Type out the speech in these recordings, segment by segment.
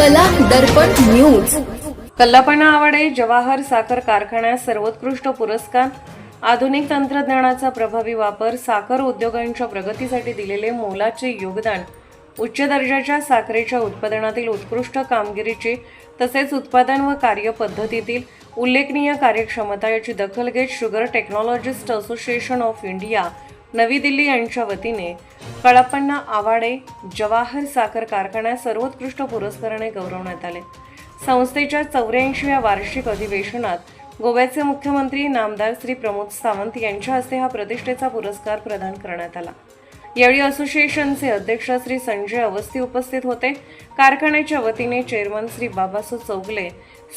कला दर्पण न्यूज। कल्लापणा आवाडे जवाहर साखर कारखान्यास सर्वोत्कृष्ट पुरस्कार। आधुनिक तंत्रज्ञानाचा प्रभावी वापर, साखर उद्योगांच्या प्रगतीसाठी दिलेले मोलाचे योगदान, उच्च दर्जाच्या साखरेच्या उत्पादनातील उत्कृष्ट कामगिरीची तसेच उत्पादन व कार्यपद्धतीतील उल्लेखनीय कार्यक्षमता याची दखल घेत sugar technologist association of India नवी दिल्ली यांच्या वतीने कळ्ळापणा आवाडे जवाहर साखर कारखान्यास सर्वोत्कृष्ट पुरस्काराने गौरवण्यात आले। संस्थेच्या 84व्या वार्षिक अधिवेशनात गोव्याचे मुख्यमंत्री नामदार श्री प्रमोद सावंत यांच्या हस्ते हा प्रतिष्ठेचा पुरस्कार प्रदान करण्यात आला। यावेळी असोसिएशनचे अध्यक्ष श्री संजय अवस्थी उपस्थित होते। कारखान्याच्या वतीने चेअरमन श्री बाबासो चौगले,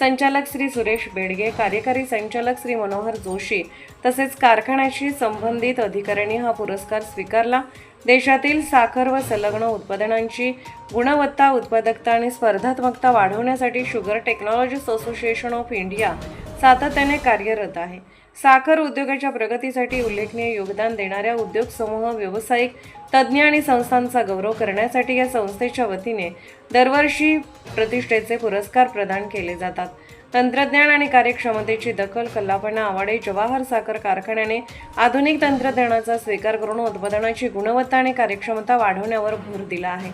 संचालक श्री सुरेश बेडगे, कार्यकारी संचालक श्री मनोहर जोशी तसेच कारखान्याशी संबंधित अधिकाऱ्यांनी हा पुरस्कार स्वीकारला। देशातील साखर व संलग्न उत्पादनांची गुणवत्ता, उत्पादकता आणि स्पर्धात्मकता वाढवण्यासाठी sugar technologist association of India सातत्याने कार्यरत आहे। साखर उद्योगाच्या प्रगतीसाठी उल्लेखनीय योगदान देणाऱ्या उद्योग समूह, व्यावसायिक, तज्ज्ञ आणि संस्थांचा गौरव करण्यासाठी या संस्थेच्या वतीने दरवर्षी प्रतिष्ठेचे पुरस्कार प्रदान केले जातात। तंत्रज्ञान आणि कार्यक्षमतेची दखल कल्लापणा आवाडे जवाहर साखर कारखान्याने आधुनिक तंत्रज्ञानाचा स्वीकार करून उत्पादनाची गुणवत्ता आणि कार्यक्षमता वाढवण्यावर भर दिला आहे।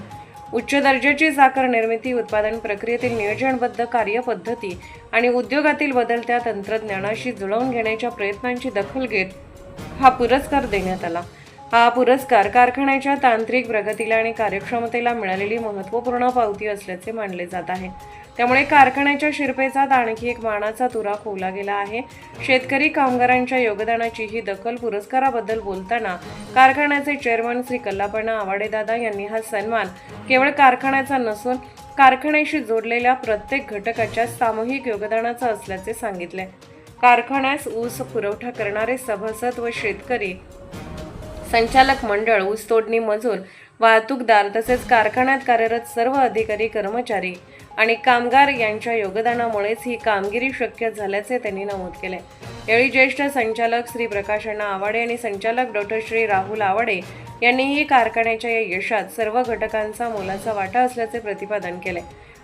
उच्च दर्जाची साखर निर्मिती, उत्पादन प्रक्रियेतील नियोजनबद्ध कार्यपद्धती आणि उद्योगातील बदलत्या तंत्रज्ञानाशी जुळवून घेण्याच्या प्रयत्नांची दखल घेत हा पुरस्कार देण्यात आला। हा पुरस्कार कारखान्याच्या तांत्रिक प्रगतीला आणि कार्यक्षमतेला मिळालेली महत्त्वपूर्ण पावती असल्याचे मानले जात आहे। त्यामुळे कारखान्याच्या शिरपेचात आणखी एक मानाचा तुरा खोवला गेला आहे। शेतकरी कामगारांच्या योगदानाची ही दखल पुरस्काराबद्दल बोलताना कारखान्याचे चेअरमन श्री कल्लापणा आवाडे दादा यांनी हा सन्मान केवळ कारखान्याचा नसून कारखान्याशी जोडलेल्या प्रत्येक घटकाच्या सामूहिक योगदानाचा असल्याचे सांगितले। कारखान्यास ऊस पुरवठा करणारे सभासद व शेतकरी, संचालक मंडळ, ऊस तोडणी मजूर, वाहतूकदार तसेच कारखान्यात कार्यरत सर्व अधिकारी, कर्मचारी आणि कामगार यांच्या योगदानामुळेच ही कामगिरी शक्य झाल्याचे त्यांनी नमूद केले। यावेळी ज्येष्ठ संचालक श्री प्रकाश अण्णा आवाडे आणि संचालक डॉक्टर श्री राहुल आवाडे यांनीही कारखान्याच्या या यशात सर्व घटकांचा मोलाचा वाटा असल्याचे प्रतिपादन केले।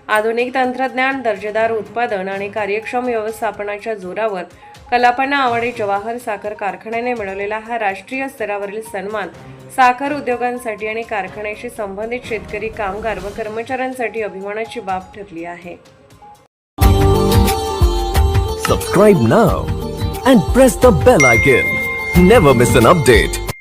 आधुनिक तंत्रज्ञान, दर्जेदार उत्पादन आणि कार्यक्षम व्यवस्थापनाच्या जोरावर कल्लापणा आवाडे जवाहर साखर कारखान्याने मिळवलेला हा राष्ट्रीय स्तरावरील सन्मान साखर उद्योगांसाठी आणि कारखान्याशी संबंधित शेतकरी, कामगार व कर्मचाऱ्यांसाठी अभिमानाची बाब ठरली आहे। Subscribe now and press the bell icon. Never miss an update.